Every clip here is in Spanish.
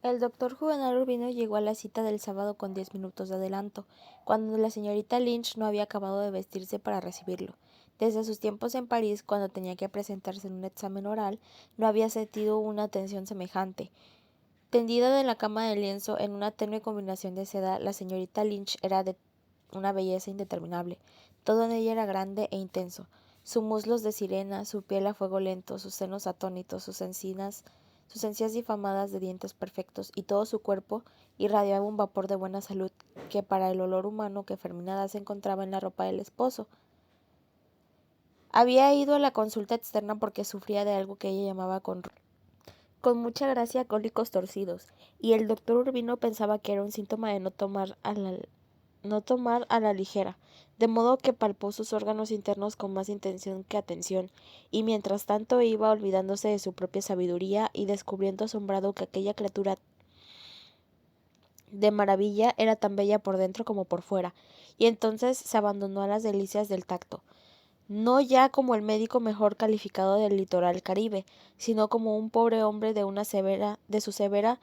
El doctor Juvenal Urbino llegó a la cita del sábado con 10 minutos de adelanto, cuando la señorita Lynch no había acabado de vestirse para recibirlo. Desde sus tiempos en París, cuando tenía que presentarse en un examen oral, no había sentido una atención semejante. Tendida en la cama de lienzo en una tenue combinación de seda, la señorita Lynch era de una belleza indeterminable. Todo en ella era grande e intenso. Sus muslos de sirena, su piel a fuego lento, sus senos atónitos, sus encías difamadas de dientes perfectos, y todo su cuerpo irradiaba un vapor de buena salud, que para el olor humano que Ferminada se encontraba en la ropa del esposo. Había ido a la consulta externa porque sufría de algo que ella llamaba con mucha gracia cólicos torcidos, y el doctor Urbino pensaba que era un síntoma de no tomar a la ligera, de modo que palpó sus órganos internos con más intención que atención, y mientras tanto iba olvidándose de su propia sabiduría y descubriendo asombrado que aquella criatura de maravilla era tan bella por dentro como por fuera, y entonces se abandonó a las delicias del tacto, no ya como el médico mejor calificado del litoral caribe, sino como un pobre hombre de su severa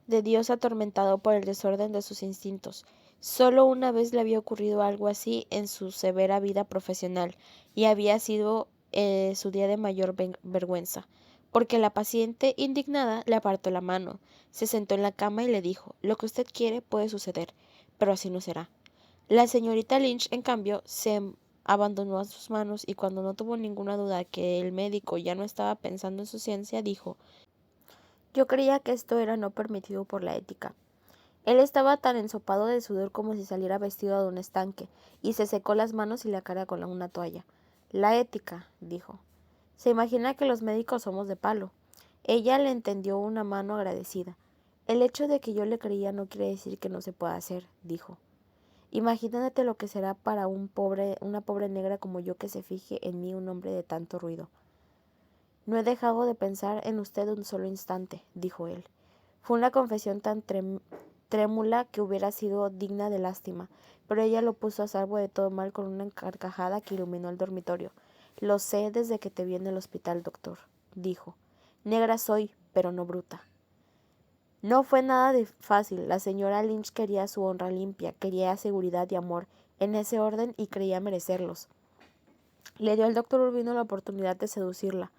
de Dios atormentado por el desorden de sus instintos. Solo una vez le había ocurrido algo así en su severa vida profesional, y había sido su día de mayor vergüenza, porque la paciente, indignada, le apartó la mano, se sentó en la cama y le dijo: «Lo que usted quiere puede suceder, pero así no será». La señorita Lynch, en cambio, se abandonó a sus manos, y cuando no tuvo ninguna duda que el médico ya no estaba pensando en su ciencia, dijo: «Yo creía que esto era no permitido por la ética». Él estaba tan ensopado de sudor como si saliera vestido de un estanque, y se secó las manos y la cara con una toalla. «La ética», dijo. «Se imagina que los médicos somos de palo». Ella le tendió una mano agradecida. «El hecho de que yo le creía no quiere decir que no se pueda hacer», dijo. «Imagínate lo que será para una pobre negra como yo que se fije en mí un hombre de tanto ruido». «No he dejado de pensar en usted un solo instante», dijo él. Fue una confesión tan trémula que hubiera sido digna de lástima, pero ella lo puso a salvo de todo mal con una carcajada que iluminó el dormitorio. «Lo sé desde que te vi en el hospital, doctor», dijo. «Negra soy, pero no bruta». No fue nada de fácil. La señora Lynch quería su honra limpia, quería seguridad y amor en ese orden y creía merecerlos. Le dio al doctor Urbino la oportunidad de seducirla,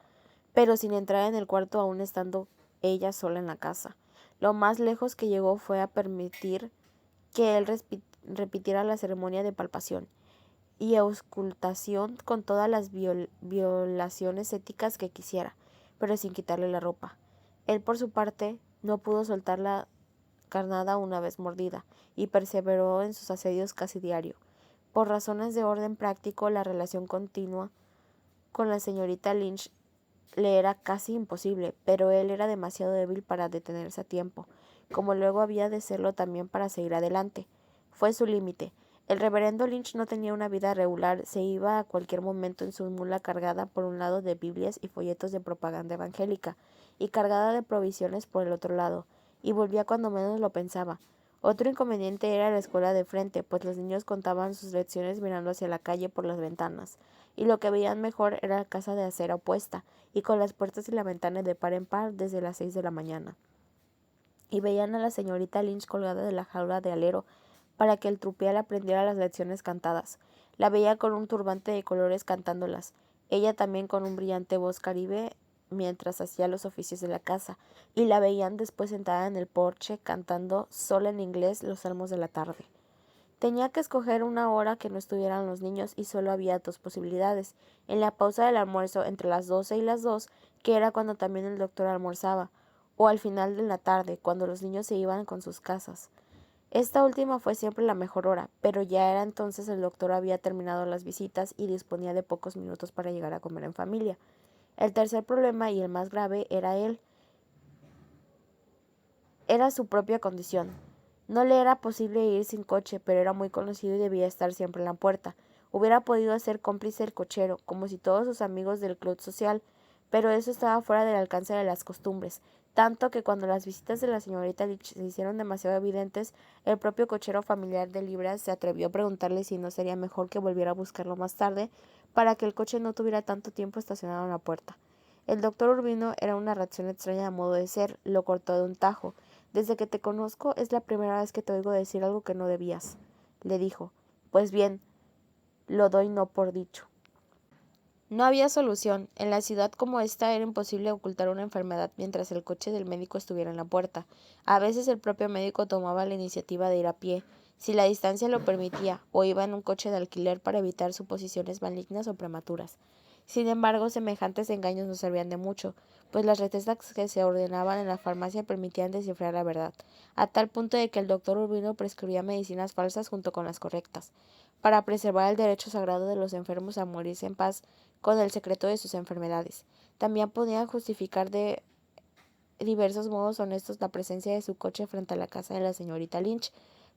pero sin entrar en el cuarto aún estando ella sola en la casa. Lo más lejos que llegó fue a permitir que él repitiera la ceremonia de palpación y auscultación con todas las violaciones éticas que quisiera, pero sin quitarle la ropa. Él, por su parte, no pudo soltar la carnada una vez mordida, y perseveró en sus asedios casi diario. Por razones de orden práctico, la relación continua con la señorita Lynch le era casi imposible, pero él era demasiado débil para detenerse a tiempo, como luego había de serlo también para seguir adelante. Fue su límite. El reverendo Lynch no tenía una vida regular, se iba a cualquier momento en su mula cargada por un lado de Biblias y folletos de propaganda evangélica, y cargada de provisiones por el otro lado, y volvía cuando menos lo pensaba. Otro inconveniente era la escuela de frente, pues los niños contaban sus lecciones mirando hacia la calle por las ventanas, y lo que veían mejor era la casa de acera opuesta, y con las puertas y la ventana de par en par desde las 6 de la mañana. Y veían a la señorita Lynch colgada de la jaula de alero para que el trupial aprendiera las lecciones cantadas. La veía con un turbante de colores cantándolas, ella también con un brillante voz caribe mientras hacía los oficios de la casa, y la veían después sentada en el porche cantando sola en inglés los salmos de la tarde. Tenía que escoger una hora que no estuvieran los niños y solo había dos posibilidades: en la pausa del almuerzo entre las 12 y las 2, que era cuando también el doctor almorzaba, o al final de la tarde, cuando los niños se iban con sus casas. Esta última fue siempre la mejor hora, pero ya era entonces el doctor había terminado las visitas y disponía de pocos minutos para llegar a comer en familia. El tercer problema, y el más grave, era su propia condición. No le era posible ir sin coche, pero era muy conocido y debía estar siempre en la puerta. Hubiera podido hacer cómplice el cochero, como si todos sus amigos del club social, pero eso estaba fuera del alcance de las costumbres, tanto que cuando las visitas de la señorita Lich se hicieron demasiado evidentes, el propio cochero familiar de Libras se atrevió a preguntarle si no sería mejor que volviera a buscarlo más tarde, para que el coche no tuviera tanto tiempo estacionado en la puerta. El doctor Urbino era una reacción extraña a modo de ser, lo cortó de un tajo. Desde que te conozco es la primera vez que te oigo decir algo que no debías, le dijo. Pues bien, lo doy no por dicho. No había solución. En la ciudad como esta era imposible ocultar una enfermedad mientras el coche del médico estuviera en la puerta. A veces el propio médico tomaba la iniciativa de ir a pie, si la distancia lo permitía, o iba en un coche de alquiler para evitar suposiciones malignas o prematuras. Sin embargo, semejantes engaños no servían de mucho, pues las recetas que se ordenaban en la farmacia permitían descifrar la verdad, a tal punto de que el doctor Urbino prescribía medicinas falsas junto con las correctas, para preservar el derecho sagrado de los enfermos a morirse en paz con el secreto de sus enfermedades. También podían justificar de diversos modos honestos la presencia de su coche frente a la casa de la señorita Lynch,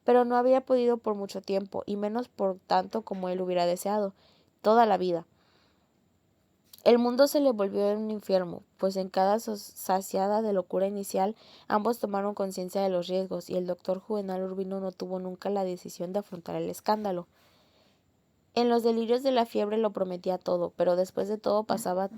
pero no había podido por mucho tiempo, y menos por tanto como él hubiera deseado, toda la vida. El mundo se le volvió un infierno, pues en cada saciada de locura inicial ambos tomaron conciencia de los riesgos, y el doctor Juvenal Urbino no tuvo nunca la decisión de afrontar el escándalo. En los delirios de la fiebre lo prometía todo, pero después de todo pasaba,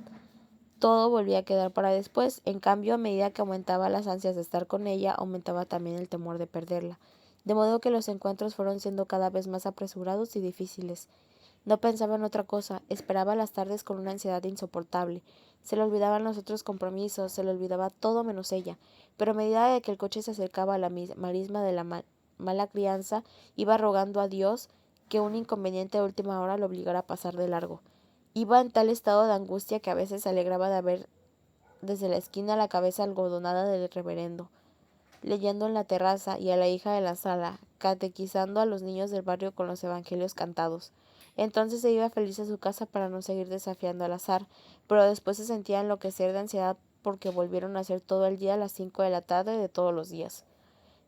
todo volvía a quedar para después. En cambio, a medida que aumentaba las ansias de estar con ella, aumentaba también el temor de perderla, de modo que los encuentros fueron siendo cada vez más apresurados y difíciles. No pensaba en otra cosa, esperaba las tardes con una ansiedad insoportable. Se le olvidaban los otros compromisos, se le olvidaba todo menos ella, pero a medida de que el coche se acercaba a la marisma de la mala crianza, iba rogando a Dios que un inconveniente de última hora lo obligara a pasar de largo. Iba en tal estado de angustia que a veces se alegraba de ver desde la esquina la cabeza algodonada del reverendo, leyendo en la terraza, y a la hija de la sala, catequizando a los niños del barrio con los evangelios cantados. Entonces se iba feliz a su casa para no seguir desafiando al azar, pero después se sentía enloquecer de ansiedad porque volvieron a ser todo el día a las 5 de la tarde de todos los días.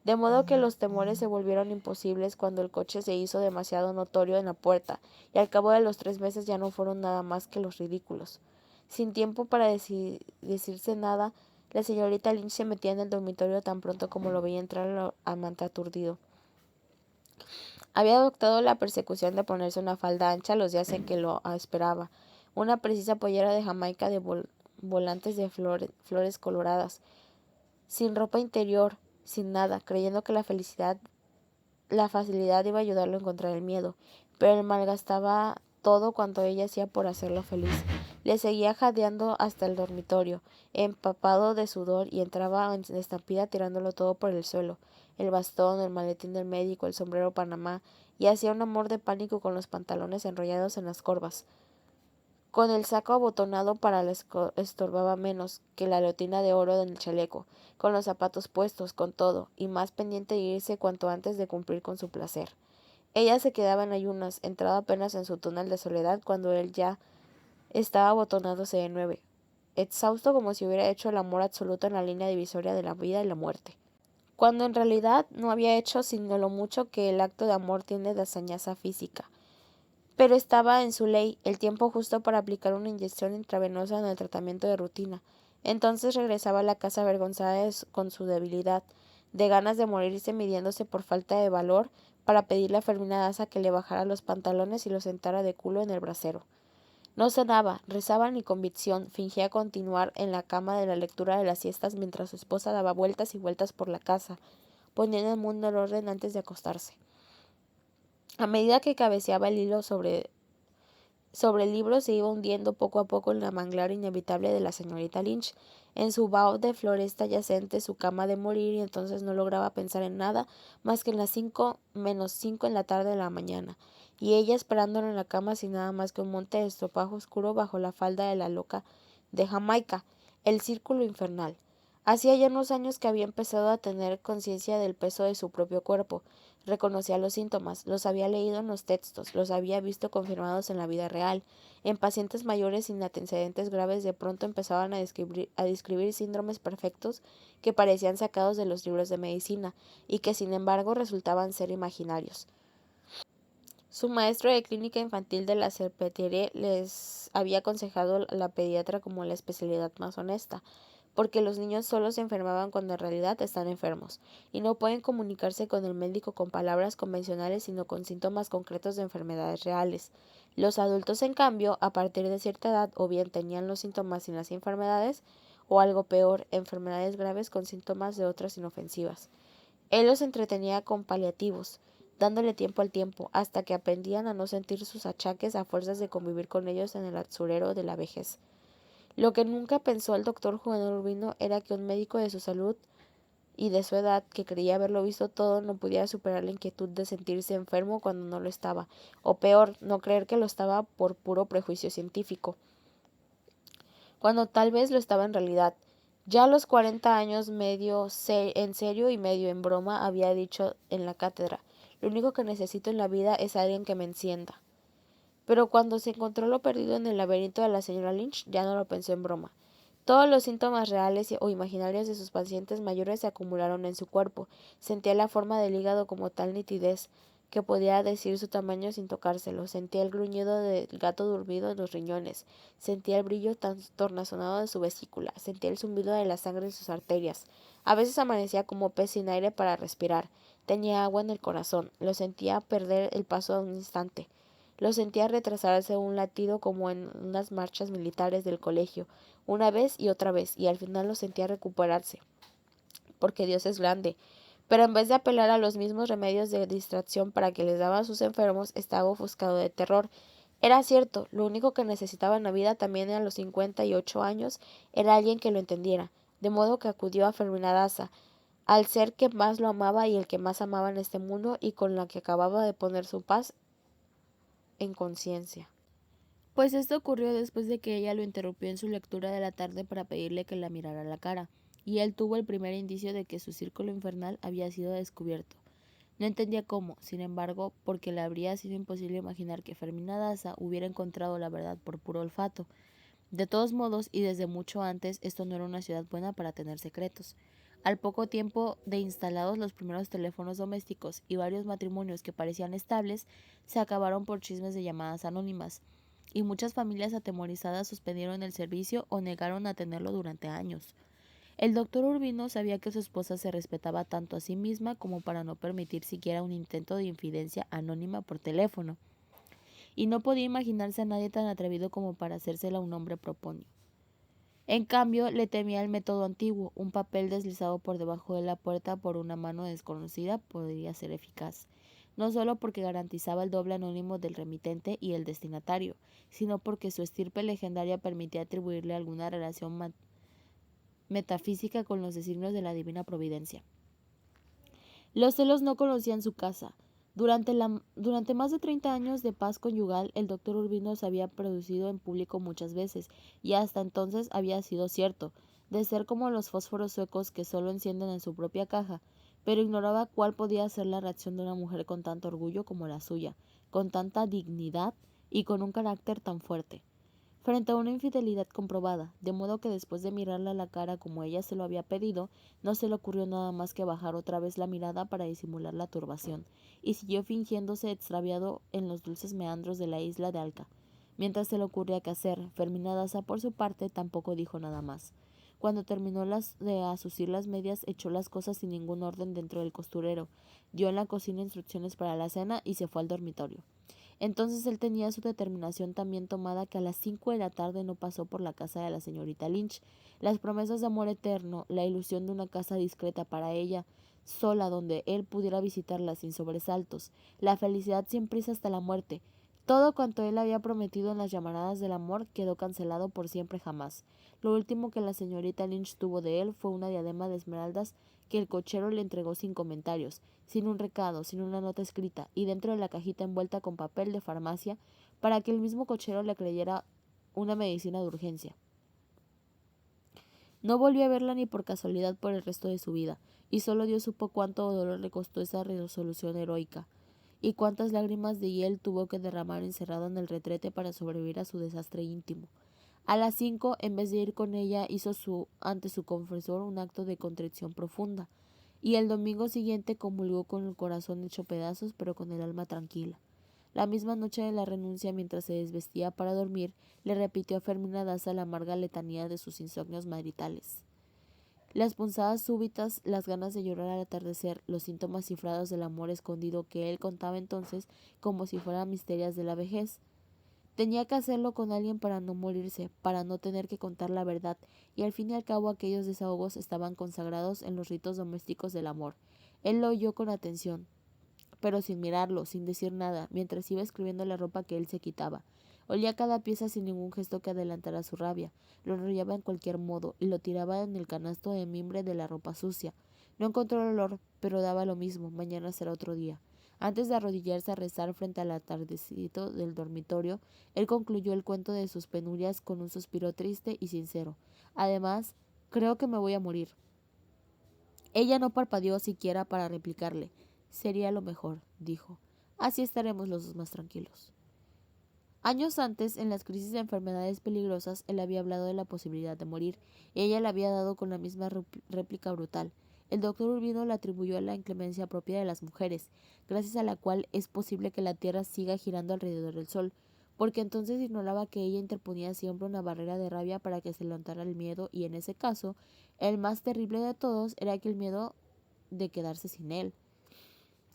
De modo que los temores se volvieron imposibles cuando el coche se hizo demasiado notorio en la puerta, y al cabo de los 3 meses ya no fueron nada más que los ridículos. Sin tiempo para decirse nada, la señorita Lynch se metía en el dormitorio tan pronto como lo veía entrar al amante aturdido. Había adoptado la persecución de ponerse una falda ancha los días en que lo esperaba, una precisa pollera de Jamaica de volantes de flores coloradas, sin ropa interior, sin nada, creyendo que la facilidad iba a ayudarlo a encontrar el miedo, pero él malgastaba todo cuanto ella hacía por hacerlo feliz. Le seguía jadeando hasta el dormitorio, empapado de sudor, y entraba en estampida tirándolo todo por el suelo, el bastón, el maletín del médico, el sombrero panamá, y hacía un amor de pánico con los pantalones enrollados en las corvas. Con el saco abotonado para la estorbaba menos que la leotina de oro en el chaleco, con los zapatos puestos, con todo, y más pendiente de irse cuanto antes de cumplir con su placer. Ella se quedaba en ayunas, entrado apenas en su túnel de soledad, cuando él ya estaba abotonándose de nuevo, exhausto como si hubiera hecho el amor absoluto en la línea divisoria de la vida y la muerte, cuando en realidad no había hecho sino lo mucho que el acto de amor tiene de hazañaza física. Pero estaba en su ley el tiempo justo para aplicar una inyección intravenosa en el tratamiento de rutina. Entonces regresaba a la casa avergonzada con su debilidad, de ganas de morirse, midiéndose por falta de valor, para pedirle a Fermina Daza que le bajara los pantalones y lo sentara de culo en el brasero. No cenaba, rezaba ni convicción, fingía continuar en la cama de la lectura de las siestas mientras su esposa daba vueltas y vueltas por la casa, poniendo el mundo en orden antes de acostarse. A medida que cabeceaba el hilo sobre el libro, se iba hundiendo poco a poco en la manglar inevitable de la señorita Lynch, en su bao de floresta yacente, su cama de morir, y entonces no lograba pensar en nada más que en las 5 menos 5 en la tarde de la mañana, y ella esperándolo en la cama sin nada más que un monte de estropajo oscuro bajo la falda de la loca de Jamaica, el círculo infernal. Hacía ya unos años que había empezado a tener conciencia del peso de su propio cuerpo. Reconocía los síntomas, los había leído en los textos, los había visto confirmados en la vida real. En pacientes mayores sin antecedentes graves de pronto empezaban a describir síndromes perfectos que parecían sacados de los libros de medicina y que sin embargo resultaban ser imaginarios. Su maestro de clínica infantil de la Serpentiere les había aconsejado la pediatra como la especialidad más honesta, porque los niños solo se enfermaban cuando en realidad están enfermos, y no pueden comunicarse con el médico con palabras convencionales, sino con síntomas concretos de enfermedades reales. Los adultos, en cambio, a partir de cierta edad, o bien tenían los síntomas sin las enfermedades, o algo peor, enfermedades graves con síntomas de otras inofensivas. Él los entretenía con paliativos, dándole tiempo al tiempo, hasta que aprendían a no sentir sus achaques a fuerzas de convivir con ellos en el basurero de la vejez. Lo que nunca pensó el doctor Juan Urbino era que un médico de su salud y de su edad, que creía haberlo visto todo, no pudiera superar la inquietud de sentirse enfermo cuando no lo estaba, o peor, no creer que lo estaba por puro prejuicio científico, cuando tal vez lo estaba en realidad. Ya a los 40 años, medio en serio y medio en broma, había dicho en la cátedra: lo único que necesito en la vida es alguien que me encienda. Pero cuando se encontró lo perdido en el laberinto de la señora Lynch, ya no lo pensó en broma. Todos los síntomas reales o imaginarios de sus pacientes mayores se acumularon en su cuerpo. Sentía la forma del hígado como tal nitidez que podía decir su tamaño sin tocárselo. Sentía el gruñido del gato dormido en los riñones. Sentía el brillo tan tornasonado de su vesícula. Sentía el zumbido de la sangre en sus arterias. A veces amanecía como pez sin aire para respirar. Tenía agua en el corazón. Lo sentía perder el paso a un instante. Lo sentía retrasarse un latido como en unas marchas militares del colegio, una vez y otra vez, y al final lo sentía recuperarse, porque Dios es grande. Pero en vez de apelar a los mismos remedios de distracción para que les daba a sus enfermos, estaba ofuscado de terror. Era cierto, lo único que necesitaba en la vida también a los 58 años era alguien que lo entendiera, de modo que acudió a Fermina Daza, al ser que más lo amaba y el que más amaba en este mundo, y con la que acababa de poner su paz en conciencia. Pues esto ocurrió después de que ella lo interrumpió en su lectura de la tarde para pedirle que la mirara a la cara, y él tuvo el primer indicio de que su círculo infernal había sido descubierto. No entendía cómo, sin embargo, porque le habría sido imposible imaginar que Fermina Daza hubiera encontrado la verdad por puro olfato. De todos modos, y desde mucho antes, esto no era una ciudad buena para tener secretos. Al poco tiempo de instalados los primeros teléfonos domésticos y varios matrimonios que parecían estables, se acabaron por chismes de llamadas anónimas, y muchas familias atemorizadas suspendieron el servicio o negaron a tenerlo durante años. El doctor Urbino sabía que su esposa se respetaba tanto a sí misma como para no permitir siquiera un intento de infidencia anónima por teléfono, y no podía imaginarse a nadie tan atrevido como para hacérsela un hombre proponio. En cambio, le temía el método antiguo: un papel deslizado por debajo de la puerta por una mano desconocida podría ser eficaz, no solo porque garantizaba el doble anónimo del remitente y el destinatario, sino porque su estirpe legendaria permitía atribuirle alguna relación metafísica con los designios de la divina providencia. Los celos no conocían su casa. Durante más de 30 años de paz conyugal, el doctor Urbino se había producido en público muchas veces, y hasta entonces había sido cierto, de ser como los fósforos suecos que solo encienden en su propia caja, pero ignoraba cuál podía ser la reacción de una mujer con tanto orgullo como la suya, con tanta dignidad y con un carácter tan fuerte, frente a una infidelidad comprobada, de modo que después de mirarle a la cara como ella se lo había pedido, no se le ocurrió nada más que bajar otra vez la mirada para disimular la turbación, y siguió fingiéndose extraviado en los dulces meandros de la isla de Alca. Mientras se le ocurría qué hacer, Fermina Daza, por su parte, tampoco dijo nada más. Cuando terminó de asusir las medias, echó las cosas sin ningún orden dentro del costurero, dio en la cocina instrucciones para la cena y se fue al dormitorio. Entonces él tenía su determinación tan bien tomada que a las 5 de la tarde no pasó por la casa de la señorita Lynch. Las promesas de amor eterno, la ilusión de una casa discreta para ella, sola, donde él pudiera visitarla sin sobresaltos, la felicidad sin prisa hasta la muerte, todo cuanto él había prometido en las llamaradas del amor quedó cancelado por siempre jamás. Lo último que la señorita Lynch tuvo de él fue una diadema de esmeraldas que el cochero le entregó sin comentarios, sin un recado, sin una nota escrita, y dentro de la cajita envuelta con papel de farmacia, para que el mismo cochero le creyera una medicina de urgencia. No volvió a verla ni por casualidad por el resto de su vida, y solo Dios supo cuánto dolor le costó esa resolución heroica, y cuántas lágrimas de hiel tuvo que derramar encerrado en el retrete para sobrevivir a su desastre íntimo. A las 5, en vez de ir con ella, hizo ante su confesor un acto de contrición profunda, y el domingo siguiente comulgó con el corazón hecho pedazos, pero con el alma tranquila. La misma noche de la renuncia, mientras se desvestía para dormir, le repitió a Fermina Daza la amarga letanía de sus insomnios maritales. Las punzadas súbitas, las ganas de llorar al atardecer, los síntomas cifrados del amor escondido que él contaba entonces como si fueran misterios de la vejez. Tenía que hacerlo con alguien para no morirse, para no tener que contar la verdad, y al fin y al cabo aquellos desahogos estaban consagrados en los ritos domésticos del amor. Él lo oyó con atención, pero sin mirarlo, sin decir nada, mientras iba escribiendo la ropa que él se quitaba. Olía cada pieza sin ningún gesto que adelantara su rabia, lo enrollaba en cualquier modo y lo tiraba en el canasto de mimbre de la ropa sucia. No encontró el olor, pero daba lo mismo, mañana será otro día. Antes de arrodillarse a rezar frente al atardecito del dormitorio, él concluyó el cuento de sus penurias con un suspiro triste y sincero. Además, creo que me voy a morir. Ella no parpadeó siquiera para replicarle. Sería lo mejor, dijo. Así estaremos los dos más tranquilos. Años antes, en las crisis de enfermedades peligrosas, él había hablado de la posibilidad de morir, y ella le había dado con la misma réplica brutal. El doctor Urbino la atribuyó a la inclemencia propia de las mujeres, gracias a la cual es posible que la Tierra siga girando alrededor del Sol, porque entonces ignoraba que ella interponía siempre una barrera de rabia para que se levantara el miedo, y en ese caso, el más terrible de todos era que el miedo de quedarse sin él.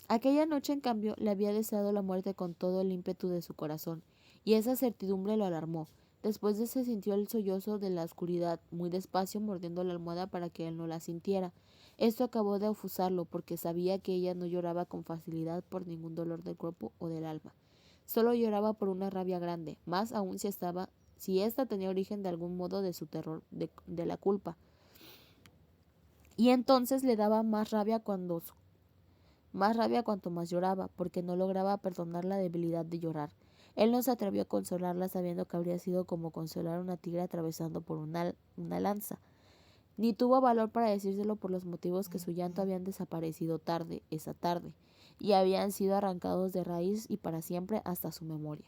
Aquella noche, en cambio, le había deseado la muerte con todo el ímpetu de su corazón, y esa certidumbre lo alarmó. Después de se sintió el sollozo de la oscuridad, muy despacio, mordiendo la almohada para que él no la sintiera. Esto acabó de ofuscarlo, porque sabía que ella no lloraba con facilidad por ningún dolor del cuerpo o del alma. Solo lloraba por una rabia grande, más aún si ésta tenía origen de algún modo de su terror, de la culpa. Y entonces le daba más rabia cuanto más lloraba, porque no lograba perdonar la debilidad de llorar. Él no se atrevió a consolarla sabiendo que habría sido como consolar a una tigre atravesando por una lanza. Ni tuvo valor para decírselo por los motivos que su llanto habían desaparecido esa tarde, y habían sido arrancados de raíz y para siempre hasta su memoria.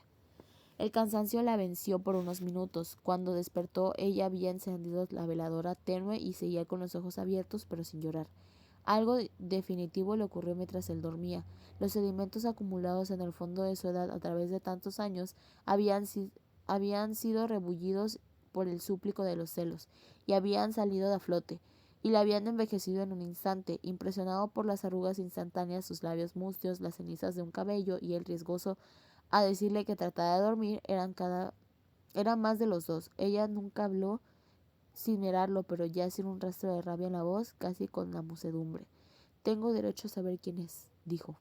El cansancio la venció por unos minutos. Cuando despertó, ella había encendido la veladora tenue y seguía con los ojos abiertos, pero sin llorar. Algo definitivo le ocurrió mientras él dormía. Los sedimentos acumulados en el fondo de su edad a través de tantos años habían sido rebullidos por el súplico de los celos, y habían salido a flote, y la habían envejecido en un instante. Impresionado por las arrugas instantáneas, sus labios mustios, las cenizas de un cabello y el riesgoso a decirle que tratara de dormir, eran más de los dos. Ella nunca habló sin mirarlo, pero ya sin un rastro de rabia en la voz, casi con la musedumbre. Tengo derecho a saber quién es, dijo.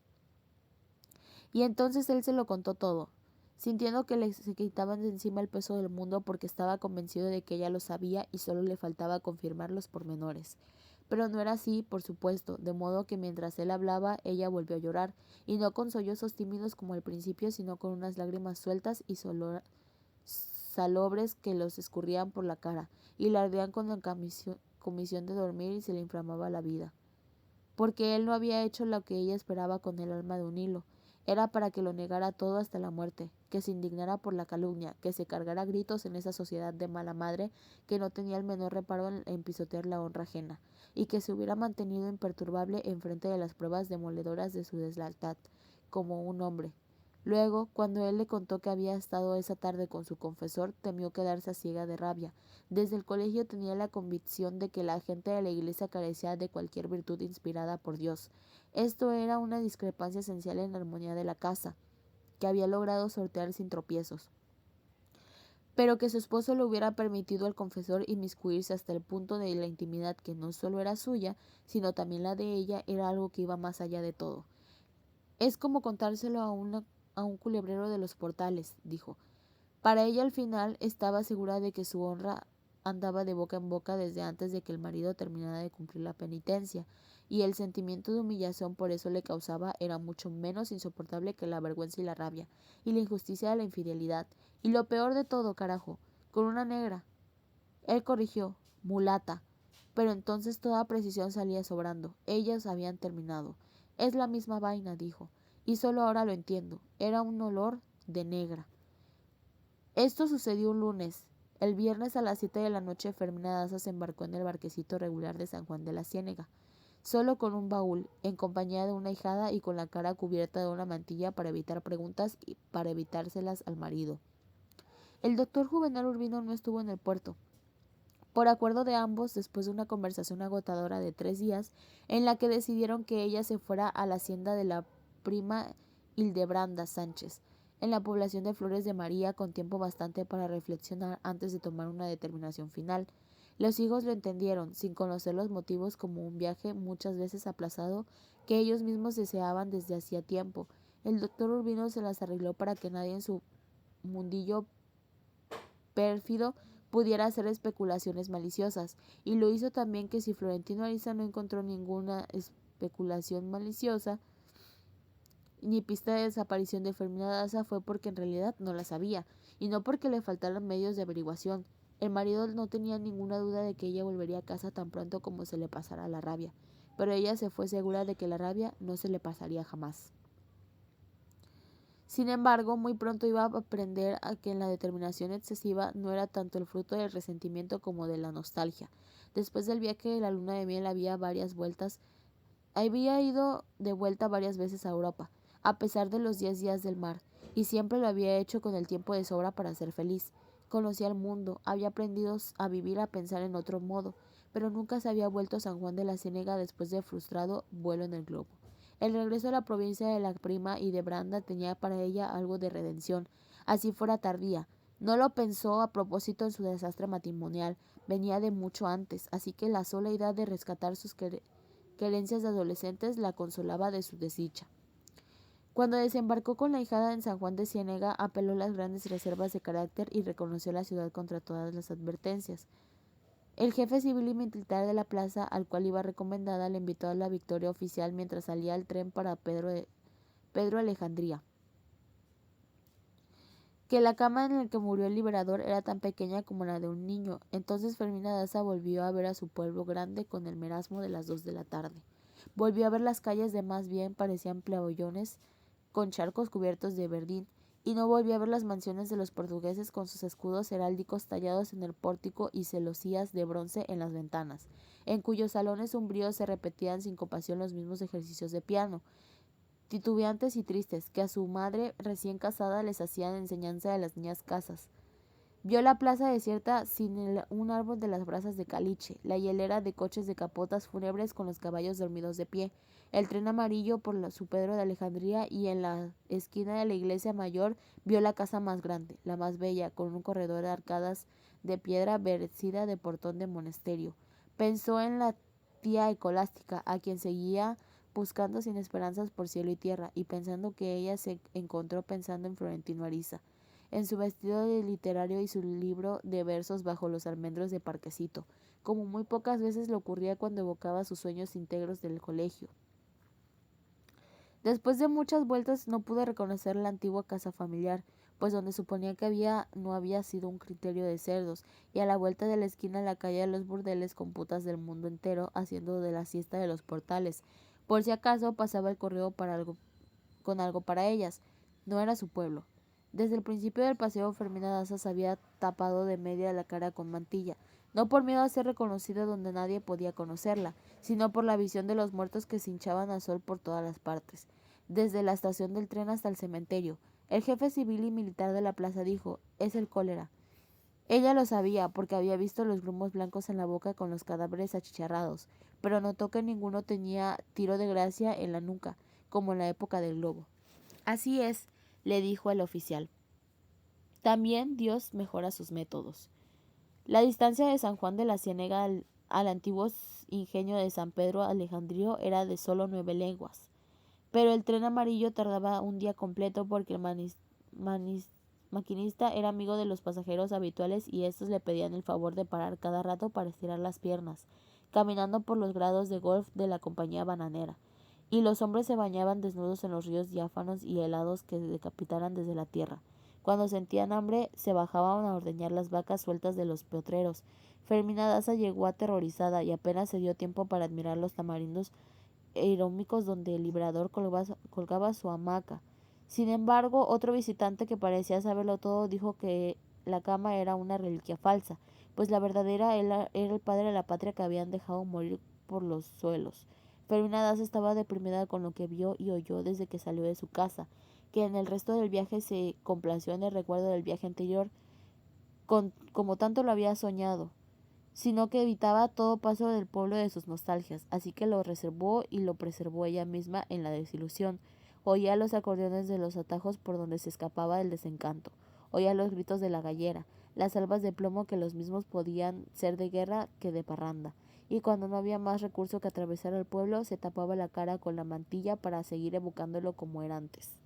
Y entonces él se lo contó todo, sintiendo que se quitaban de encima el peso del mundo porque estaba convencido de que ella lo sabía y solo le faltaba confirmar los pormenores. Pero no era así, por supuesto, de modo que mientras él hablaba, ella volvió a llorar, y no con sollozos tímidos como al principio, sino con unas lágrimas sueltas y salobres que los escurrían por la cara, y la ardían con la comisión de dormir y se le inflamaba la vida. Porque él no había hecho lo que ella esperaba con el alma de un hilo. Era para que lo negara todo hasta la muerte, que se indignara por la calumnia, que se cargara a gritos en esa sociedad de mala madre que no tenía el menor reparo en pisotear la honra ajena, y que se hubiera mantenido imperturbable en frente de las pruebas demoledoras de su deslealtad, como un hombre. Luego, cuando él le contó que había estado esa tarde con su confesor, temió quedarse ciega de rabia. Desde el colegio tenía la convicción de que la gente de la iglesia carecía de cualquier virtud inspirada por Dios. Esto era una discrepancia esencial en la armonía de la casa, que había logrado sortear sin tropiezos. Pero que su esposo le hubiera permitido al confesor inmiscuirse hasta el punto de la intimidad que no solo era suya, sino también la de ella, era algo que iba más allá de todo. Es como contárselo a un culebrero de los portales, dijo. Para ella al final estaba segura de que su honra andaba de boca en boca desde antes de que el marido terminara de cumplir la penitencia, y el sentimiento de humillación por eso le causaba era mucho menos insoportable que la vergüenza y la rabia, y la injusticia de la infidelidad, y lo peor de todo, carajo, con una negra. Él corrigió, mulata, pero entonces toda precisión salía sobrando. Ellas habían terminado. Es la misma vaina, dijo, y solo ahora lo entiendo. Era un olor de negra. Esto sucedió un lunes. El viernes a las 7 de la noche Fermina Daza se embarcó en el barquecito regular de San Juan de la Ciénega, solo con un baúl, en compañía de una hijada y con la cara cubierta de una mantilla para evitar preguntas y para evitárselas al marido. El doctor Juvenal Urbino no estuvo en el puerto. Por acuerdo de ambos, después de una conversación agotadora de 3 días, en la que decidieron que ella se fuera a la hacienda de la prima Hildebranda Sánchez, en la población de Flores de María, con tiempo bastante para reflexionar antes de tomar una determinación final. Los hijos lo entendieron, sin conocer los motivos, como un viaje muchas veces aplazado que ellos mismos deseaban desde hacía tiempo. El doctor Urbino se las arregló para que nadie en su mundillo pérfido pudiera hacer especulaciones maliciosas, y lo hizo también que si Florentino Ariza no encontró ninguna especulación maliciosa ni pista de desaparición de Fermina Daza, fue porque en realidad no la sabía, y no porque le faltaran medios de averiguación. El marido no tenía ninguna duda de que ella volvería a casa tan pronto como se le pasara la rabia, pero ella se fue segura de que la rabia no se le pasaría jamás. Sin embargo, muy pronto iba a aprender a que la determinación excesiva no era tanto el fruto del resentimiento como de la nostalgia. Después del viaje de la luna de miel había ido de vuelta varias veces a Europa, a pesar de los 10 días del mar, y siempre lo había hecho con el tiempo de sobra para ser feliz. Conocía el mundo, había aprendido a vivir, a pensar en otro modo, pero nunca se había vuelto a San Juan de la Ciénega después del frustrado vuelo en el globo. El regreso a la provincia de la prima y de Branda tenía para ella algo de redención, así fuera tardía. No lo pensó a propósito en su desastre matrimonial, venía de mucho antes, así que la sola idea de rescatar sus querencias de adolescentes la consolaba de su desdicha. Cuando desembarcó con la hijada en San Juan de Ciénega, apeló las grandes reservas de carácter y reconoció la ciudad contra todas las advertencias. El jefe civil y militar de la plaza, al cual iba recomendada, le invitó a la victoria oficial mientras salía el tren para Pedro Alejandría. Que la cama en la que murió el liberador era tan pequeña como la de un niño. Entonces Fermina Daza volvió a ver a su pueblo grande con el merasmo de las 2 de la tarde. Volvió a ver las calles de más bien parecían pabellones con charcos cubiertos de verdín, y no volvió a ver las mansiones de los portugueses con sus escudos heráldicos tallados en el pórtico y celosías de bronce en las ventanas, en cuyos salones umbríos se repetían sin compasión los mismos ejercicios de piano, titubeantes y tristes, que a su madre recién casada les hacían enseñanza de las niñas casas. Vio la plaza desierta sin un árbol de las brasas de caliche, la hilera de coches de capotas fúnebres con los caballos dormidos de pie, el tren amarillo por su Pedro de Alejandría, y en la esquina de la iglesia mayor vio la casa más grande, la más bella, con un corredor de arcadas de piedra vestida de portón de monasterio. Pensó en la tía Escolástica, a quien seguía buscando sin esperanzas por cielo y tierra, y pensando que ella se encontró pensando en Florentino Ariza, en su vestido de literario y su libro de versos bajo los almendros de Parquecito, como muy pocas veces le ocurría cuando evocaba sus sueños íntegros del colegio. Después de muchas vueltas no pude reconocer la antigua casa familiar, pues donde suponía que no había sido un criterio de cerdos, y a la vuelta de la esquina la calle de los burdeles con putas del mundo entero haciendo de la siesta de los portales, por si acaso pasaba el correo con algo para ellas. No era su pueblo. Desde el principio del paseo, Fermina Daza se había tapado de media la cara con mantilla, no por miedo a ser reconocida donde nadie podía conocerla, sino por la visión de los muertos que se hinchaban al sol por todas las partes, desde la estación del tren hasta el cementerio. El jefe civil y militar de la plaza dijo: «Es el cólera». Ella lo sabía, porque había visto los grumos blancos en la boca con los cadáveres achicharrados, pero notó que ninguno tenía tiro de gracia en la nuca, como en la época del globo. «Así es», le dijo el oficial. «También Dios mejora sus métodos». La distancia de San Juan de la Ciénega al antiguo ingenio de San Pedro Alejandrío era de solo 9 leguas, pero el tren amarillo tardaba un día completo porque el maquinista era amigo de los pasajeros habituales, y estos le pedían el favor de parar cada rato para estirar las piernas, caminando por los grados de golf de la compañía bananera, y los hombres se bañaban desnudos en los ríos diáfanos y helados que decapitaran desde la tierra. Cuando sentían hambre, se bajaban a ordeñar las vacas sueltas de los potreros. Fermina Daza llegó aterrorizada, y apenas se dio tiempo para admirar los tamarindos arómicos donde el librador colgaba su hamaca. Sin embargo, otro visitante que parecía saberlo todo dijo que la cama era una reliquia falsa, pues la verdadera era el padre de la patria que habían dejado morir por los suelos. Fermina Daza estaba deprimida con lo que vio y oyó desde que salió de su casa, que en el resto del viaje se complació en el recuerdo del viaje anterior, como tanto lo había soñado. sino que evitaba todo paso del pueblo de sus nostalgias, así que lo reservó y lo preservó ella misma en la desilusión. Oía los acordeones de los atajos por donde se escapaba del desencanto, oía los gritos de la gallera, las albas de plomo que los mismos podían ser de guerra que de parranda, y cuando no había más recurso que atravesar el pueblo, se tapaba la cara con la mantilla para seguir evocándolo como era antes.